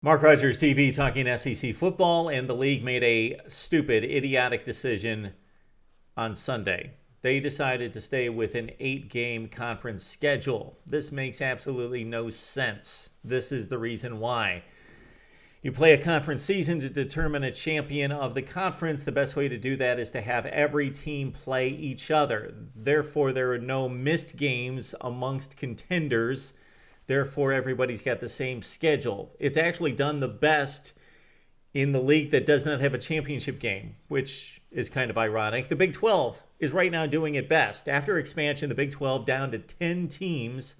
Mark Rogers TV talking SEC football, and the league made a stupid, idiotic decision on Sunday. They decided to stay with an 8-game conference schedule. This makes absolutely no sense. This is the reason why. You play a conference season to determine a champion of the conference. The best way to do that is to have every team play each other. Therefore, there are no missed games amongst contenders. Therefore, everybody's got the same schedule. It's actually done the best in the league that does not have a championship game, which is kind of ironic. The Big 12 is right now doing it best. After expansion, the Big 12 down to 10 teams,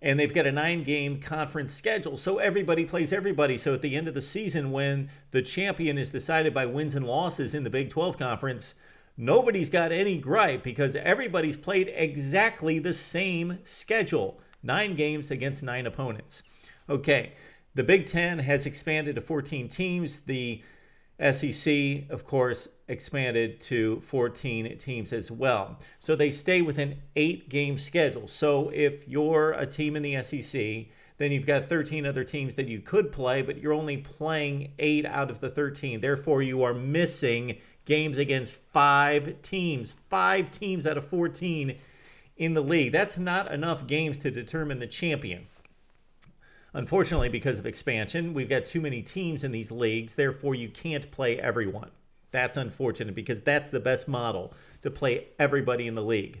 and they've got a 9-game conference schedule. So everybody plays everybody. So at the end of the season, when the champion is decided by wins and losses in the Big 12 conference, nobody's got any gripe because everybody's played exactly the same schedule. 9 games against 9 opponents. Okay, the Big 10 has expanded to 14 teams. The SEC, of course, expanded to 14 teams as well. So they stay with an 8-game schedule. So if you're a team in the SEC, then you've got 13 other teams that you could play, but you're only playing 8 out of the 13. Therefore, you are missing games against 5 teams. 5 teams out of 14 in the league. That's not enough games to determine the champion. Unfortunately, because of expansion, we've got too many teams in these leagues. Therefore, you can't play everyone. That's unfortunate because that's the best model, to play everybody in the league.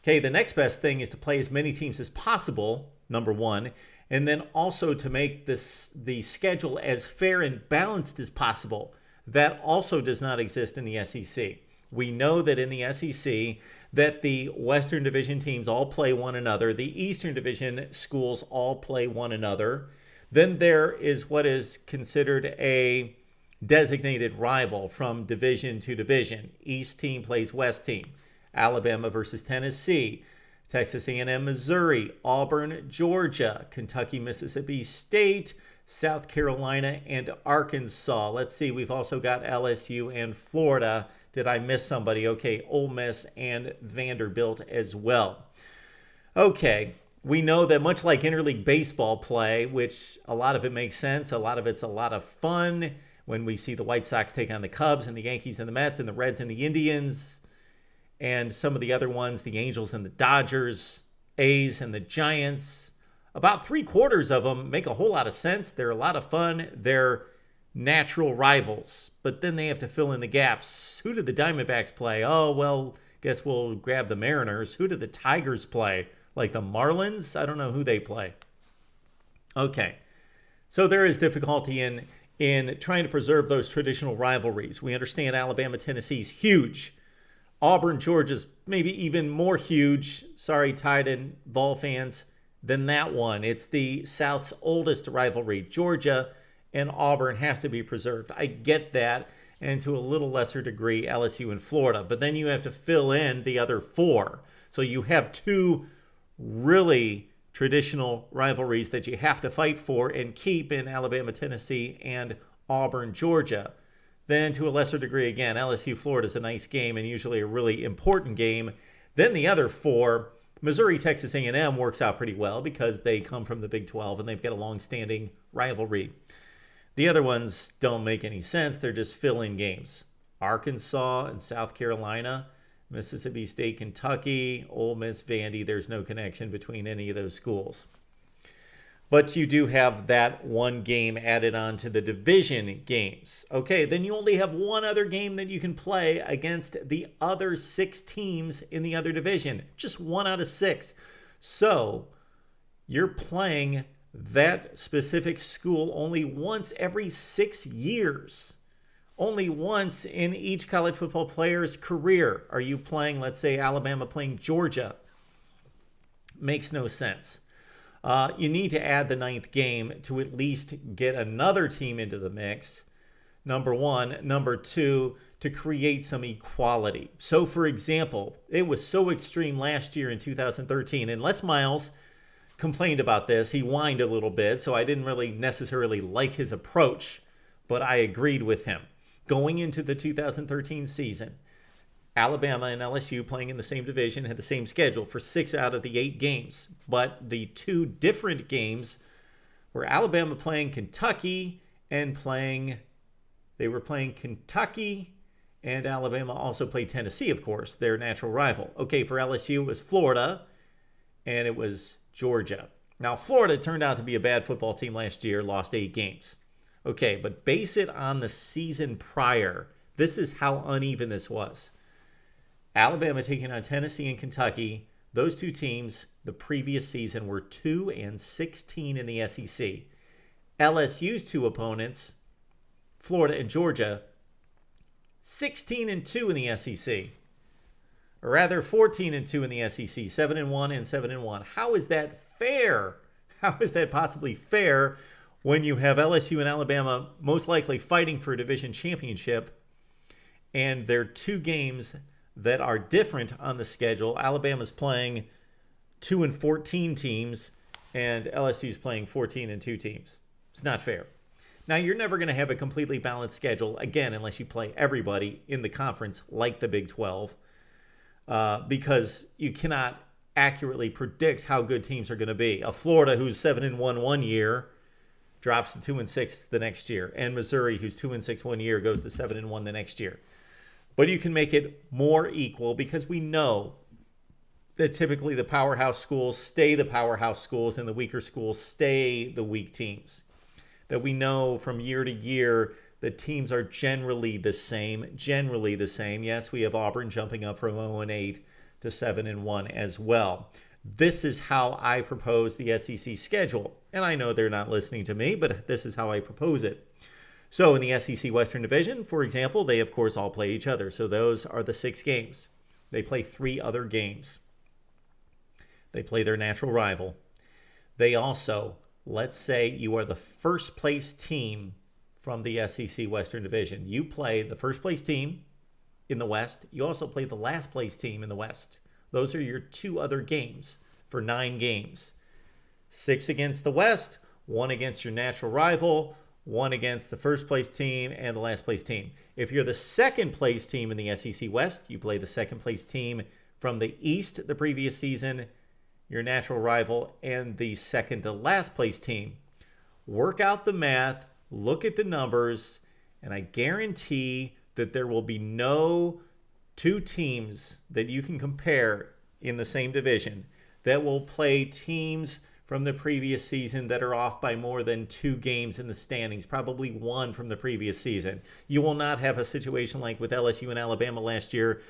Okay, the next best thing is to play as many teams as possible, number one, and then also to make the schedule as fair and balanced as possible. That also does not exist in the SEC. We know that in the SEC that the Western Division teams all play one another. The Eastern Division schools all play one another. Then there is what is considered a designated rival from division to division. East team plays West team. Alabama versus Tennessee. Texas A&M, Missouri. Auburn, Georgia. Kentucky, Mississippi State. South Carolina, and Arkansas. Let's see, we've also got LSU and Florida. Did I miss somebody? Okay, Ole Miss and Vanderbilt as well. Okay, we know that much like interleague baseball play, which a lot of it makes sense, a lot of it's a lot of fun when we see the White Sox take on the Cubs and the Yankees and the Mets and the Reds and the Indians and some of the other ones, the Angels and the Dodgers, A's and the Giants. About 3/4 of them make a whole lot of sense. They're a lot of fun. They're natural rivals. But then they have to fill in the gaps. Who do the Diamondbacks play? Oh, well, guess we'll grab the Mariners. Who do the Tigers play? Like the Marlins? I don't know who they play. Okay. So there is difficulty in trying to preserve those traditional rivalries. We understand Alabama, Tennessee's huge. Auburn, Georgia's maybe even more huge. Sorry, Tide and Vol fans. Than that one. It's the South's oldest rivalry. Georgia and Auburn has to be preserved. I get that, and to a little lesser degree, LSU and Florida. But then you have to fill in the other 4. So you have 2 really traditional rivalries that you have to fight for and keep in Alabama, Tennessee, and Auburn, Georgia. Then to a lesser degree, again, LSU, Florida is a nice game and usually a really important game. Then the other 4, Missouri, Texas A&M works out pretty well because they come from the Big 12 and they've got a long-standing rivalry. The other ones don't make any sense. They're just fill-in games. Arkansas and South Carolina, Mississippi State, Kentucky, Ole Miss, Vandy. There's no connection between any of those schools. But you do have that one game added on to the division games. Okay, then you only have one other game that you can play against the other 6 teams in the other division. Just 1 out of 6. So you're playing that specific school only once every 6 years. Only once in each college football player's career are you playing, let's say, Alabama playing Georgia. Makes no sense. You need to add the 9th game to at least get another team into the mix, number one. Number 2, to create some equality. So, for example, it was so extreme last year in 2013, and Les Miles complained about this. He whined a little bit, so I didn't really necessarily like his approach, but I agreed with him. Going into the 2013 season, Alabama and LSU playing in the same division had the same schedule for 6 out of the 8 games. But the 2 different games were Alabama playing Kentucky and they were playing Kentucky, and Alabama also played Tennessee, of course, their natural rival. Okay, for LSU, it was Florida, and it was Georgia. Now, Florida turned out to be a bad football team last year, lost 8 games. Okay, but base it on the season prior. This is how uneven this was. Alabama taking on Tennessee and Kentucky. Those two teams the previous season were 2-16 in the SEC. LSU's two opponents, Florida and Georgia, 16-2 in the SEC. Or rather, 14-2 in the SEC, 7-1 and 7-1. How is that fair? How is that possibly fair when you have LSU and Alabama most likely fighting for a division championship, and they're two games that are different on the schedule? Alabama's playing 2-14 teams, and LSU's playing 14-2 teams. It's not fair. Now, you're never going to have a completely balanced schedule, again, unless you play everybody in the conference like the Big 12, because you cannot accurately predict how good teams are going to be. A Florida who's 7-1 one year drops to 2-6 the next year, and Missouri who's 2-6 one year goes to 7-1 the next year. But you can make it more equal, because we know that typically the powerhouse schools stay the powerhouse schools and the weaker schools stay the weak teams. That we know from year to year that teams are generally the same. Yes, we have Auburn jumping up from 0-8 to 7-1 as well. This is how I propose the SEC schedule. And I know they're not listening to me, but this is how I propose it. So in the SEC Western Division, for example, they of course all play each other. So those are the 6 games. They play 3 other games. They play their natural rival. They also, let's say you are the first place team from the SEC Western Division. You play the first place team in the West. You also play the last place team in the West. Those are your 2 other games for 9 games. 6 against the West, 1 against your natural rival, 1 against the first place team and the last place team. If you're the second place team in the SEC West, you play the second place team from the East the previous season, your natural rival, and the second to last place team. Work out the math, look at the numbers, and I guarantee that there will be no 2 teams that you can compare in the same division that will play teams from the previous season that are off by more than 2 games in the standings, probably 1 from the previous season. You will not have a situation like with LSU and Alabama last year,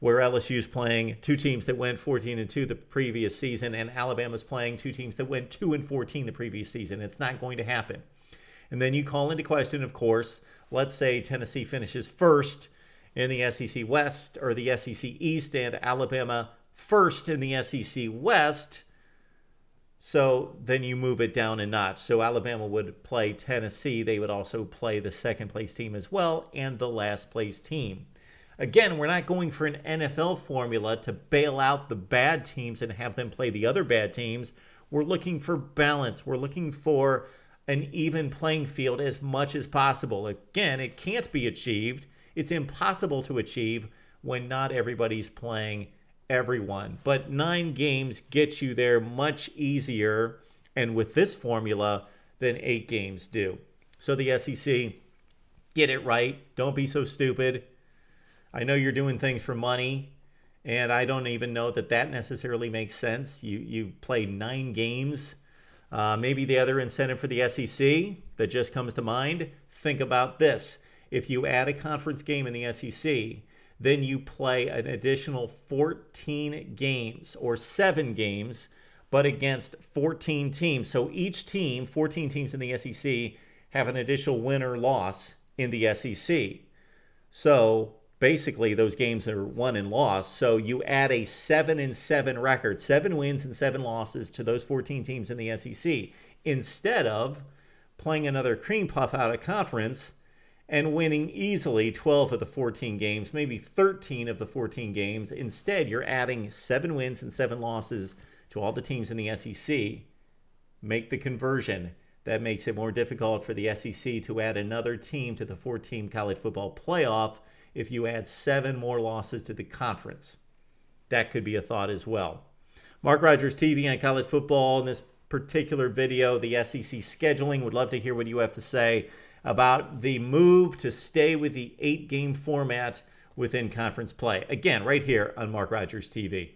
where LSU's playing 2 teams that went 14-2 the previous season, and Alabama's playing 2 teams that went 2-14 the previous season. It's not going to happen. And then you call into question, of course, let's say Tennessee finishes first in the SEC West or the SEC East, and Alabama first in the SEC West. So then you move it down a notch. So Alabama would play Tennessee. They would also play the second place team as well, and the last place team. Again, we're not going for an NFL formula to bail out the bad teams and have them play the other bad teams. We're looking for balance. We're looking for an even playing field as much as possible. Again, it can't be achieved. It's impossible to achieve when not everybody's playing everyone. But 9 games get you there much easier, and with this formula, than 8 games do. So the SEC, get it right. Don't be so stupid. I know you're doing things for money, and I don't even know that necessarily makes sense. You play 9 games. Maybe the other incentive for the SEC that just comes to mind, think about this. If you add a conference game in the SEC, then you play an additional 14 games or 7 games, but against 14 teams. So each team, 14 teams in the SEC, have an additional win or loss in the SEC. So basically those games are won and lost. So you add a 7-7 record, 7 wins and 7 losses to those 14 teams in the SEC, instead of playing another cream puff out of conference and winning easily 12 of the 14 games, maybe 13 of the 14 games. Instead, you're adding 7 wins and 7 losses to all the teams in the SEC. Make the conversion. That makes it more difficult for the SEC to add another team to the 4-team college football playoff if you add 7 more losses to the conference. That could be a thought as well. Mark Rogers TV on college football. In this particular video, the SEC scheduling. Would love to hear what you have to say about the move to stay with the 8-game format within conference play. Again, right here on Mark Rogers TV.